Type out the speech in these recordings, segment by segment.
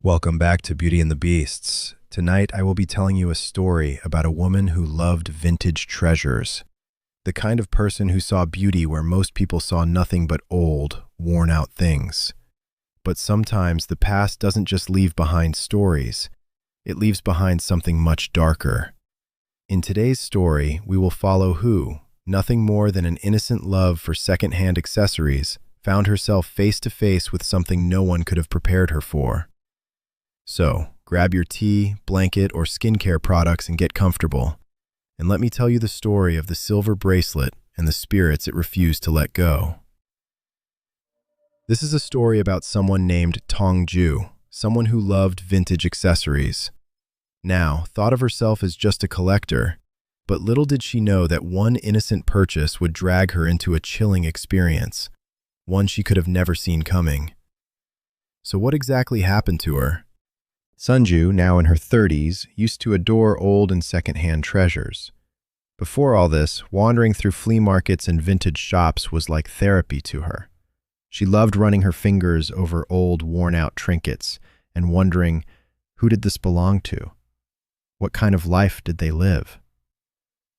Welcome back to Beauty and the Beasts. Tonight I will be telling you a story about a woman who loved vintage treasures. The kind of person who saw beauty where most people saw nothing but old, worn-out things. But sometimes the past doesn't just leave behind stories. It leaves behind something much darker. In today's story, we will follow who, nothing more than an innocent love for secondhand accessories, found herself face to face with something no one could have prepared her for. So, grab your tea, blanket, or skincare products and get comfortable. And let me tell you the story of the silver bracelet and the spirits it refused to let go. This is a story about someone named Tongju, someone who loved vintage accessories. Now, thought of herself as just a collector, but little did she know that one innocent purchase would drag her into a chilling experience, one she could have never seen coming. So what exactly happened to her? Sunju, now in her 30s, used to adore old and secondhand treasures. Before all this, wandering through flea markets and vintage shops was like therapy to her. She loved running her fingers over old, worn-out trinkets and wondering, who did this belong to? What kind of life did they live?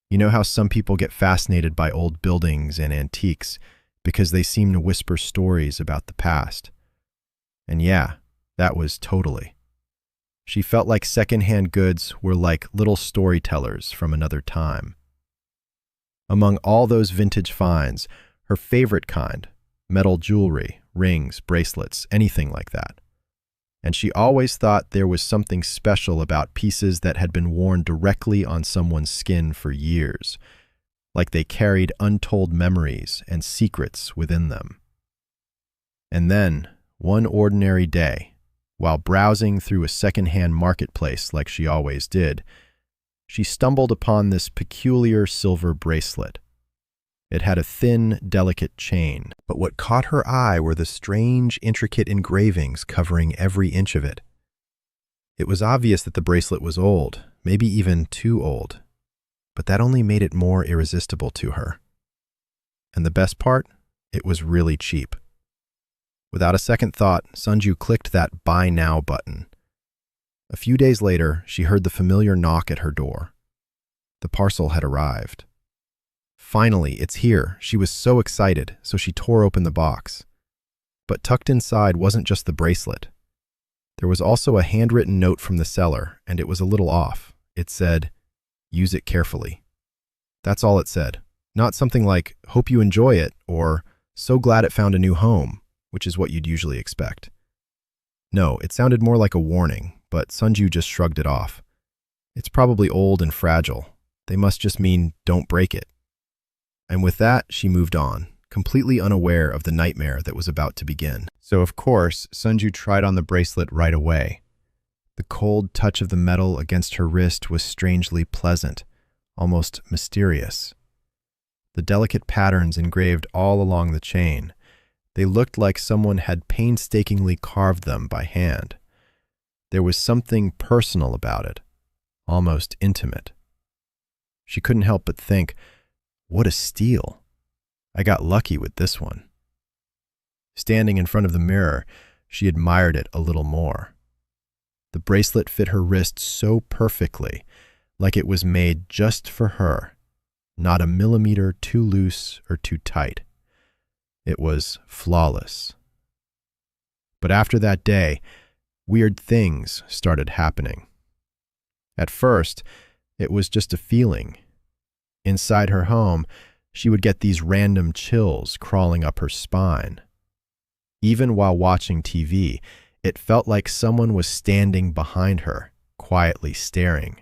You know how some people get fascinated by old buildings and antiques because they seem to whisper stories about the past? And yeah, that was totally. She felt like secondhand goods were like little storytellers from another time. Among all those vintage finds, her favorite kind, metal jewelry, rings, bracelets, anything like that. And she always thought there was something special about pieces that had been worn directly on someone's skin for years, like they carried untold memories and secrets within them. And then, one ordinary day, while browsing through a secondhand marketplace like she always did, she stumbled upon this peculiar silver bracelet. It had a thin, delicate chain, but what caught her eye were the strange, intricate engravings covering every inch of it. It was obvious that the bracelet was old, maybe even too old, but that only made it more irresistible to her. And the best part? It was really cheap. Without a second thought, Sunju clicked that Buy Now button. A few days later, she heard the familiar knock at her door. The parcel had arrived. Finally, it's here. She was so excited, so she tore open the box. But tucked inside wasn't just the bracelet. There was also a handwritten note from the seller, and it was a little off. It said, "Use it carefully." That's all it said. Not something like, "Hope you enjoy it," or "So glad it found a new home," which is what you'd usually expect. No, it sounded more like a warning, but Sunju just shrugged it off. It's probably old and fragile. They must just mean don't break it. And with that, she moved on, completely unaware of the nightmare that was about to begin. So of course, Sunju tried on the bracelet right away. The cold touch of the metal against her wrist was strangely pleasant, almost mysterious. The delicate patterns engraved all along the chain, they looked like someone had painstakingly carved them by hand. There was something personal about it, almost intimate. She couldn't help but think, what a steal. I got lucky with this one. Standing in front of the mirror, she admired it a little more. The bracelet fit her wrist so perfectly, like it was made just for her, not a millimeter too loose or too tight. It was flawless. But after that day, weird things started happening. At first, it was just a feeling. Inside her home, she would get these random chills crawling up her spine. Even while watching TV, it felt like someone was standing behind her, quietly staring.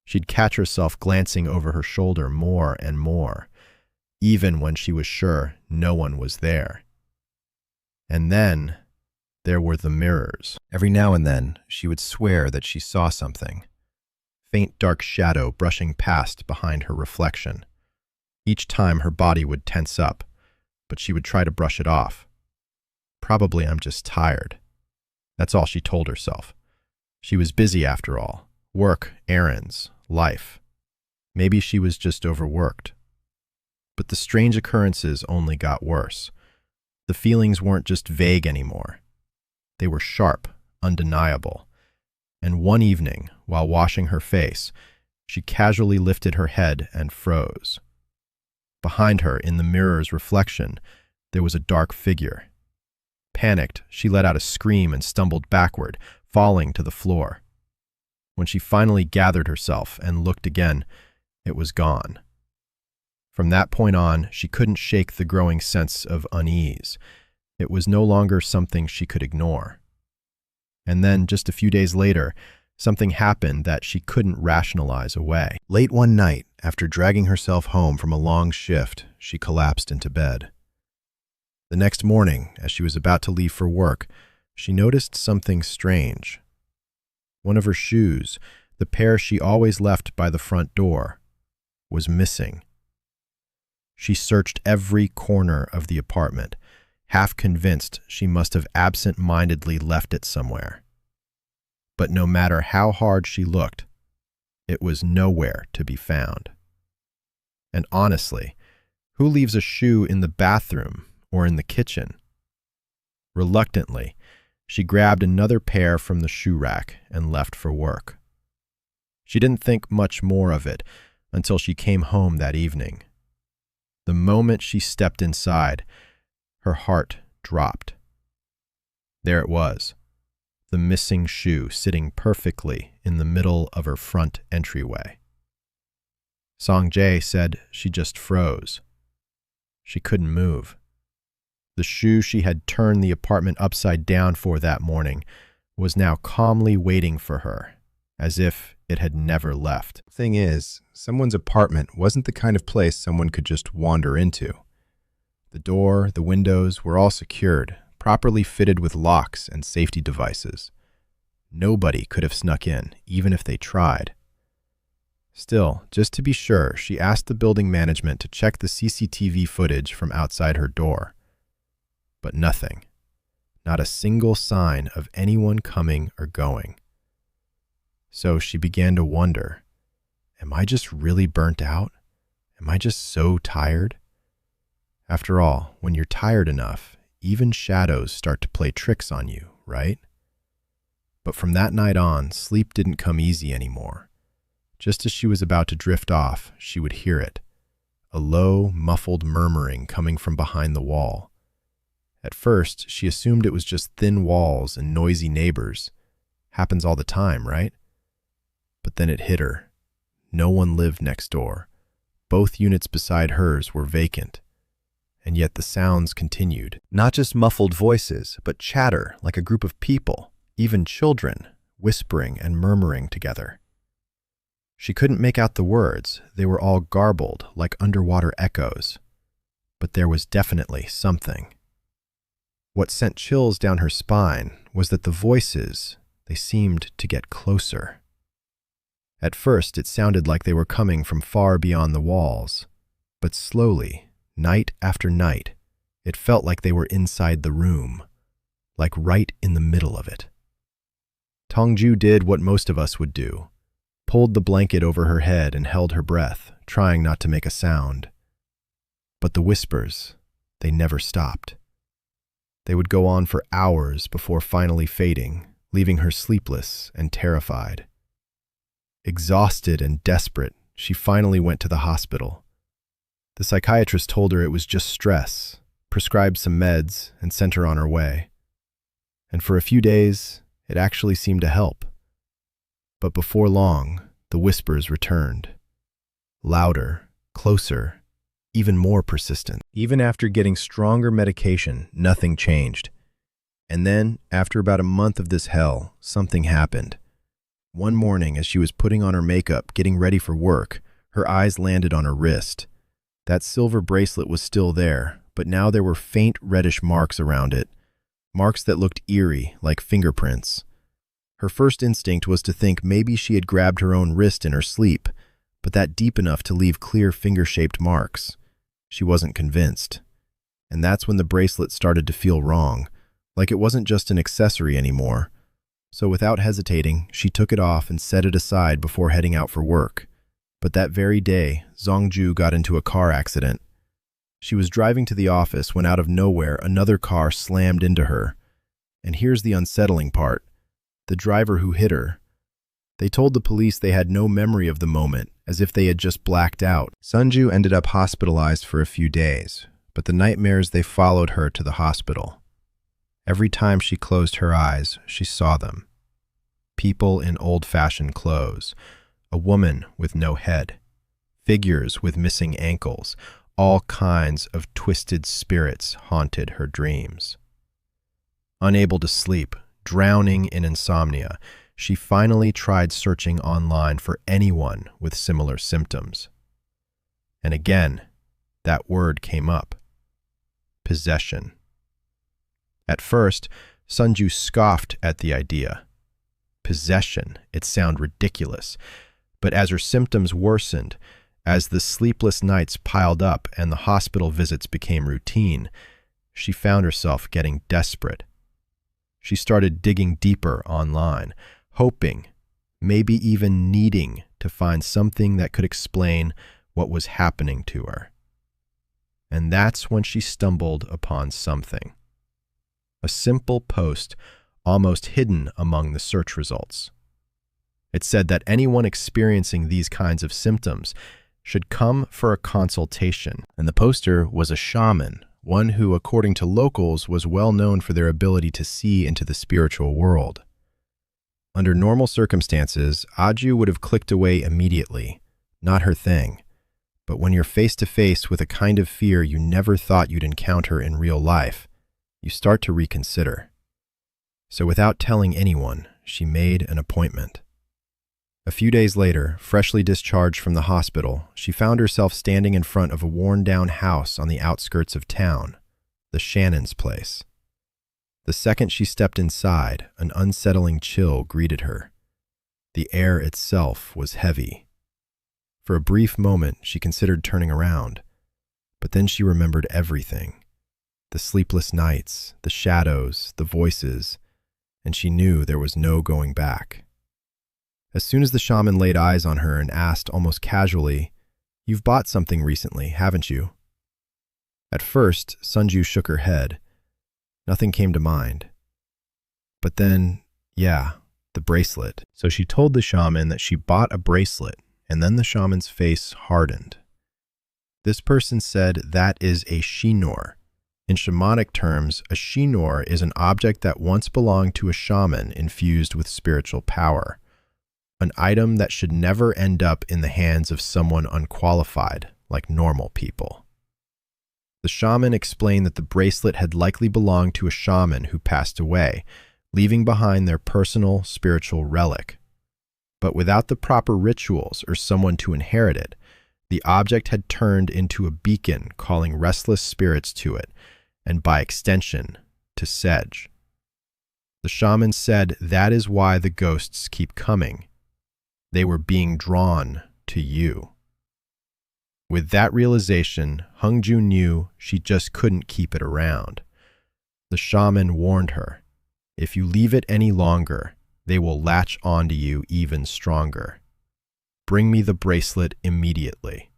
She'd catch herself glancing over her shoulder more and more, even when she was sure no one was there. And then there were the mirrors. Every now and then, she would swear that she saw something. Faint dark shadow brushing past behind her reflection. Each time her body would tense up, but she would try to brush it off. Probably I'm just tired. That's all she told herself. She was busy after all. Work, errands, life. Maybe she was just overworked. But the strange occurrences only got worse. The feelings weren't just vague anymore. They were sharp, undeniable. And one evening, while washing her face, she casually lifted her head and froze. Behind her, in the mirror's reflection, there was a dark figure. Panicked, she let out a scream and stumbled backward, falling to the floor. When she finally gathered herself and looked again, it was gone. From that point on, she couldn't shake the growing sense of unease. It was no longer something she could ignore. And then, just a few days later, something happened that she couldn't rationalize away. Late one night, after dragging herself home from a long shift, she collapsed into bed. The next morning, as she was about to leave for work, she noticed something strange. One of her shoes, the pair she always left by the front door, was missing. She searched every corner of the apartment, half convinced she must have absent-mindedly left it somewhere. But no matter how hard she looked, it was nowhere to be found. And honestly, who leaves a shoe in the bathroom or in the kitchen? Reluctantly, she grabbed another pair from the shoe rack and left for work. She didn't think much more of it until she came home that evening. The moment she stepped inside, her heart dropped. There it was, the missing shoe sitting perfectly in the middle of her front entryway. Song-jae said she just froze. She couldn't move. The shoe she had turned the apartment upside down for that morning was now calmly waiting for her, as if it had never left. Thing is, someone's apartment wasn't the kind of place someone could just wander into. The door, the windows were all secured, properly fitted with locks and safety devices. Nobody could have snuck in, even if they tried. Still, just to be sure, she asked the building management to check the CCTV footage from outside her door. But nothing. Not a single sign of anyone coming or going. So she began to wonder, am I just really burnt out? Am I just so tired? After all, when you're tired enough, even shadows start to play tricks on you, right? But from that night on, sleep didn't come easy anymore. Just as she was about to drift off, she would hear it, a low, muffled murmuring coming from behind the wall. At first, she assumed it was just thin walls and noisy neighbors. Happens all the time, right? But then it hit her. No one lived next door. Both units beside hers were vacant. And yet the sounds continued. Not just muffled voices, but chatter like a group of people, even children, whispering and murmuring together. She couldn't make out the words. They were all garbled, like underwater echoes. But there was definitely something. What sent chills down her spine was that the voices, they seemed to get closer. At first, it sounded like they were coming from far beyond the walls, but slowly, night after night, it felt like they were inside the room, like right in the middle of it. Tongju did what most of us would do, pulled the blanket over her head and held her breath, trying not to make a sound. But the whispers, they never stopped. They would go on for hours before finally fading, leaving her sleepless and terrified. Exhausted and desperate, she finally went to the hospital. The psychiatrist told her it was just stress, prescribed some meds, and sent her on her way. And for a few days, it actually seemed to help. But before long, the whispers returned. Louder, closer, even more persistent. Even after getting stronger medication, nothing changed. And then, after about a month of this hell, something happened. One morning, as she was putting on her makeup, getting ready for work, her eyes landed on her wrist. That silver bracelet was still there, but now there were faint reddish marks around it, marks that looked eerie, like fingerprints. Her first instinct was to think maybe she had grabbed her own wrist in her sleep, but that deep enough to leave clear finger-shaped marks. She wasn't convinced. And that's when the bracelet started to feel wrong, like it wasn't just an accessory anymore. So without hesitating, she took it off and set it aside before heading out for work. But that very day, Zongju got into a car accident. She was driving to the office when out of nowhere another car slammed into her. And here's the unsettling part. the driver who hit her. They told the police they had no memory of the moment, as if they had just blacked out. Sunju ended up hospitalized for a few days, but the nightmares they followed her to the hospital. Every time she closed her eyes, she saw them. People in old-fashioned clothes, a woman with no head, figures with missing ankles, all kinds of twisted spirits haunted her dreams. Unable to sleep, drowning in insomnia, she finally tried searching online for anyone with similar symptoms. And again, that word came up: possession. At first, Sunju scoffed at the idea. Possession, it sounded ridiculous. But as her symptoms worsened, as the sleepless nights piled up and the hospital visits became routine, she found herself getting desperate. She started digging deeper online, hoping, maybe even needing, to find something that could explain what was happening to her. And that's when she stumbled upon something. A simple post, almost hidden among the search results. It said that anyone experiencing these kinds of symptoms should come for a consultation. And the poster was a shaman, one who, according to locals, was well known for their ability to see into the spiritual world. Under normal circumstances, Aju would have clicked away immediately. Not her thing. But when you're face to face with a kind of fear you never thought you'd encounter in real life, you start to reconsider. So without telling anyone, she made an appointment. A few days later, freshly discharged from the hospital, she found herself standing in front of a worn-down house on the outskirts of town, the Shannon's place. The second she stepped inside, an unsettling chill greeted her. The air itself was heavy. For a brief moment, she considered turning around, but then she remembered everything. The sleepless nights, the shadows, the voices, and she knew there was no going back. As soon as the shaman laid eyes on her and asked almost casually, "You've bought something recently, haven't you?" At first, Sunju shook her head. Nothing came to mind. But then, yeah, the bracelet. So she told the shaman that she bought a bracelet, and then the shaman's face hardened. This person said that is a shinor. In shamanic terms, a shinor is an object that once belonged to a shaman infused with spiritual power. An item that should never end up in the hands of someone unqualified, like normal people. The shaman explained that the bracelet had likely belonged to a shaman who passed away, leaving behind their personal spiritual relic. But without the proper rituals or someone to inherit it, the object had turned into a beacon calling restless spirits to it, and by extension, to Sedge. The shaman said that is why the ghosts keep coming. They were being drawn to you. With that realization, Hungju knew she just couldn't keep it around. The shaman warned her, if you leave it any longer, they will latch onto you even stronger. Bring me the bracelet immediately.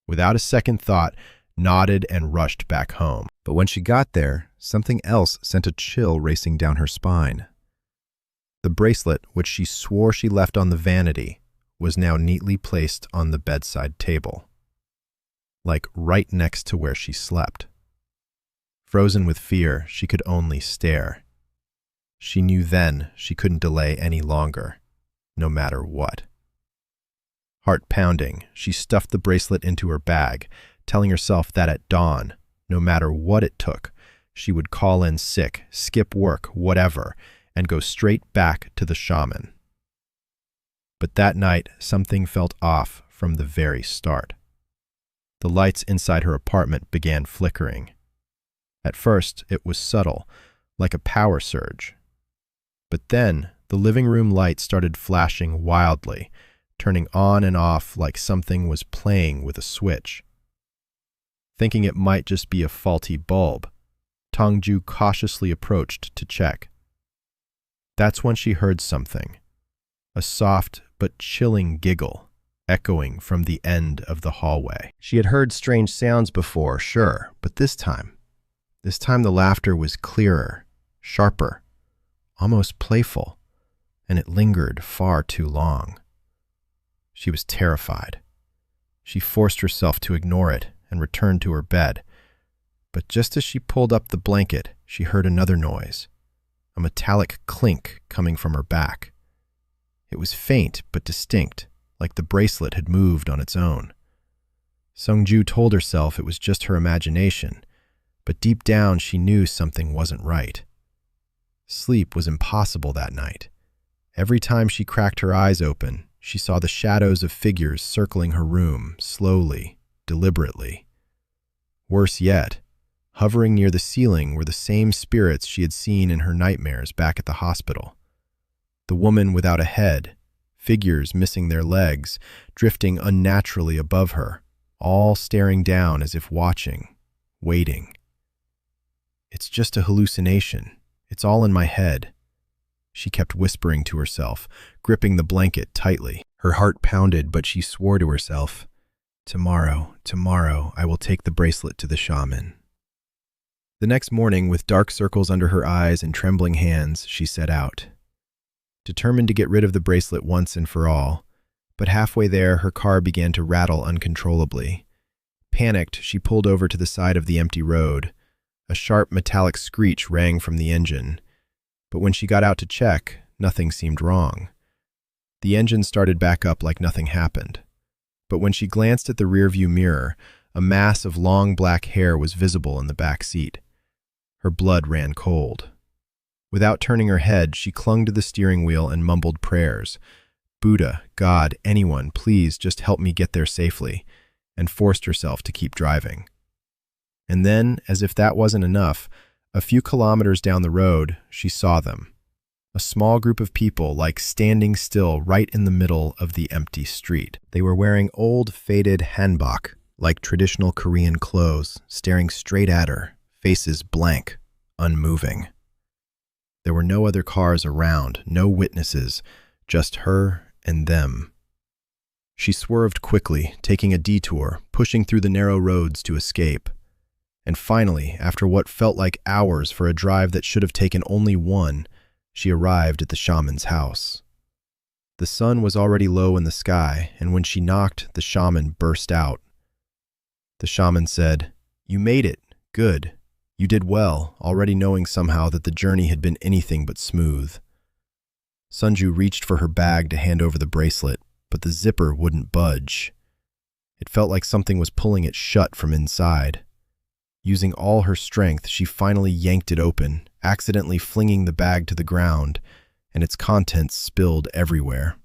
Without a second thought, nodded and rushed back home. But when she got there, something else sent a chill racing down her spine. The bracelet, which she swore she left on the vanity, was now neatly placed on the bedside table, like right next to where she slept. Frozen with fear, she could only stare. She knew then she couldn't delay any longer, no matter what. Heart pounding, she stuffed the bracelet into her bag, telling herself that at dawn, no matter what it took, she would call in sick, skip work, whatever, and go straight back to the shaman. But that night, something felt off from the very start. The lights inside her apartment began flickering. At first, it was subtle, like a power surge. But then, the living room light started flashing wildly, turning on and off like something was playing with a switch. Thinking it might just be a faulty bulb, Tongju cautiously approached to check. That's when she heard something, a soft but chilling giggle echoing from the end of the hallway. She had heard strange sounds before, sure, but this time the laughter was clearer, sharper, almost playful, and it lingered far too long. She was terrified. She forced herself to ignore it and returned to her bed. But just as she pulled up the blanket, she heard another noise, a metallic clink coming from her back. It was faint but distinct, like the bracelet had moved on its own. Sungju told herself it was just her imagination, but deep down she knew something wasn't right. Sleep was impossible that night. Every time she cracked her eyes open, she saw the shadows of figures circling her room, slowly, deliberately. Worse yet, hovering near the ceiling were the same spirits she had seen in her nightmares back at the hospital. The woman without a head, figures missing their legs, drifting unnaturally above her, all staring down as if watching, waiting. "It's just a hallucination. It's all in my head," she kept whispering to herself, gripping the blanket tightly. Her heart pounded, but she swore to herself, "Tomorrow, tomorrow, I will take the bracelet to the shaman." The next morning, with dark circles under her eyes and trembling hands, she set out, determined to get rid of the bracelet once and for all. But halfway there, her car began to rattle uncontrollably. Panicked, she pulled over to the side of the empty road. A sharp metallic screech rang from the engine. But when she got out to check, nothing seemed wrong. The engine started back up like nothing happened. But when she glanced at the rearview mirror, a mass of long black hair was visible in the back seat. Her blood ran cold. Without turning her head, she clung to the steering wheel and mumbled prayers. "Buddha, God, anyone, please just help me get there safely," and forced herself to keep driving. And then, as if that wasn't enough, a few kilometers down the road, she saw them. A small group of people, like standing still right in the middle of the empty street. They were wearing old, faded hanbok, like traditional Korean clothes, staring straight at her, faces blank, unmoving. There were no other cars around, no witnesses, just her and them. She swerved quickly, taking a detour, pushing through the narrow roads to escape. And finally, after what felt like hours for a drive that should have taken only one, she arrived at the shaman's house. The sun was already low in the sky, and when she knocked, the shaman burst out. The shaman said, "You made it. Good. You did well, already knowing somehow that the journey had been anything but smooth." Sunju reached for her bag to hand over the bracelet, but the zipper wouldn't budge. It felt like something was pulling it shut from inside. Using all her strength, she finally yanked it open, accidentally flinging the bag to the ground, and its contents spilled everywhere.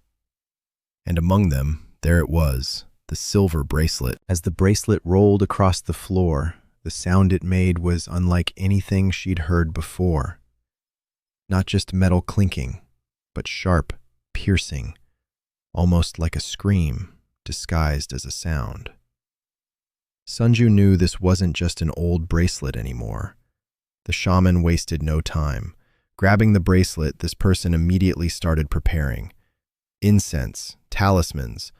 And among them, there it was, the silver bracelet. As the bracelet rolled across the floor, the sound it made was unlike anything she'd heard before. Not just metal clinking, but sharp, piercing, almost like a scream disguised as a sound. Sunju knew this wasn't just an old bracelet anymore. The shaman wasted no time. Grabbing the bracelet, this person immediately started preparing. Incense, talismans,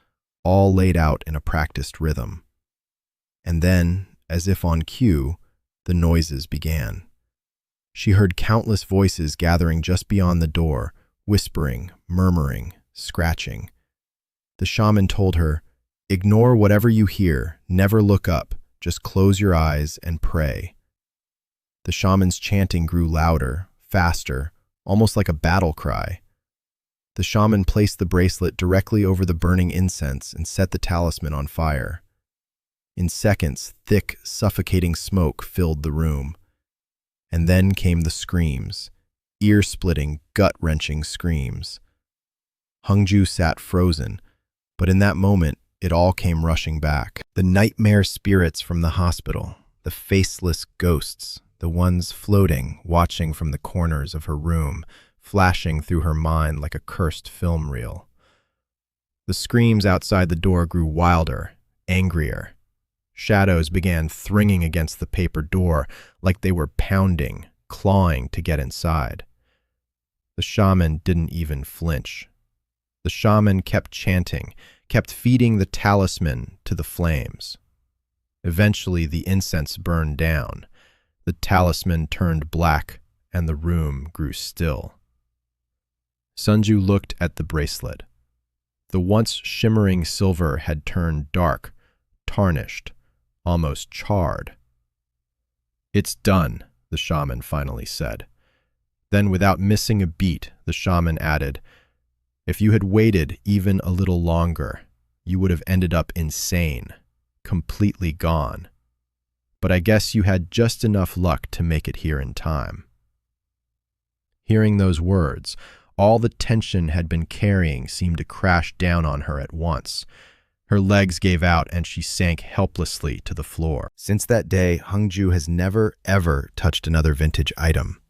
all laid out in a practiced rhythm. And then, as if on cue, the noises began. She heard countless voices gathering just beyond the door, whispering, murmuring, scratching. The shaman told her, "Ignore whatever you hear, never look up, just close your eyes and pray." The shaman's chanting grew louder, faster, almost like a battle cry. The shaman placed the bracelet directly over the burning incense and set the talisman on fire. In seconds, thick, suffocating smoke filled the room. And then came the screams, ear-splitting, gut-wrenching screams. Hungju sat frozen, but in that moment, it all came rushing back. The nightmare spirits from the hospital, the faceless ghosts, the ones floating, watching from the corners of her room, flashing through her mind like a cursed film reel. The screams outside the door grew wilder, angrier. Shadows began thringing against the paper door like they were pounding, clawing to get inside. The shaman didn't even flinch. The shaman kept chanting, kept feeding the talisman to the flames. Eventually, the incense burned down. The talisman turned black, and the room grew still. Sunju looked at the bracelet. The once shimmering silver had turned dark, tarnished, almost charred. "It's done," the shaman finally said. Then, without missing a beat, the shaman added, "If you had waited even a little longer, you would have ended up insane, completely gone. But I guess you had just enough luck to make it here in time." Hearing those words, all the tension had been carrying seemed to crash down on her at once. Her legs gave out and she sank helplessly to the floor. Since that day, Hungju has never, ever touched another vintage item.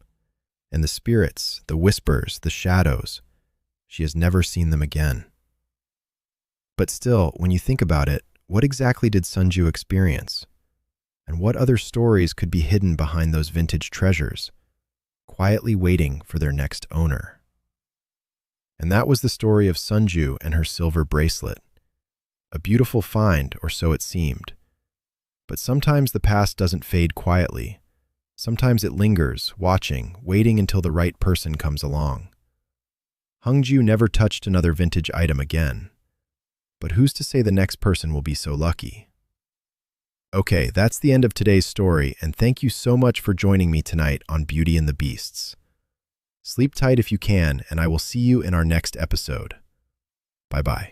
And the spirits, the whispers, the shadows, she has never seen them again. But still, when you think about it, what exactly did Sunju experience? And what other stories could be hidden behind those vintage treasures, quietly waiting for their next owner? And that was the story of Sunju and her silver bracelet. A beautiful find, or so it seemed. But sometimes the past doesn't fade quietly. Sometimes it lingers, watching, waiting until the right person comes along. Hungju never touched another vintage item again. But who's to say the next person will be so lucky? Okay, that's the end of today's story, and thank you so much for joining me tonight on Beauty and the Beasts. Sleep tight if you can, and I will see you in our next episode. Bye-bye.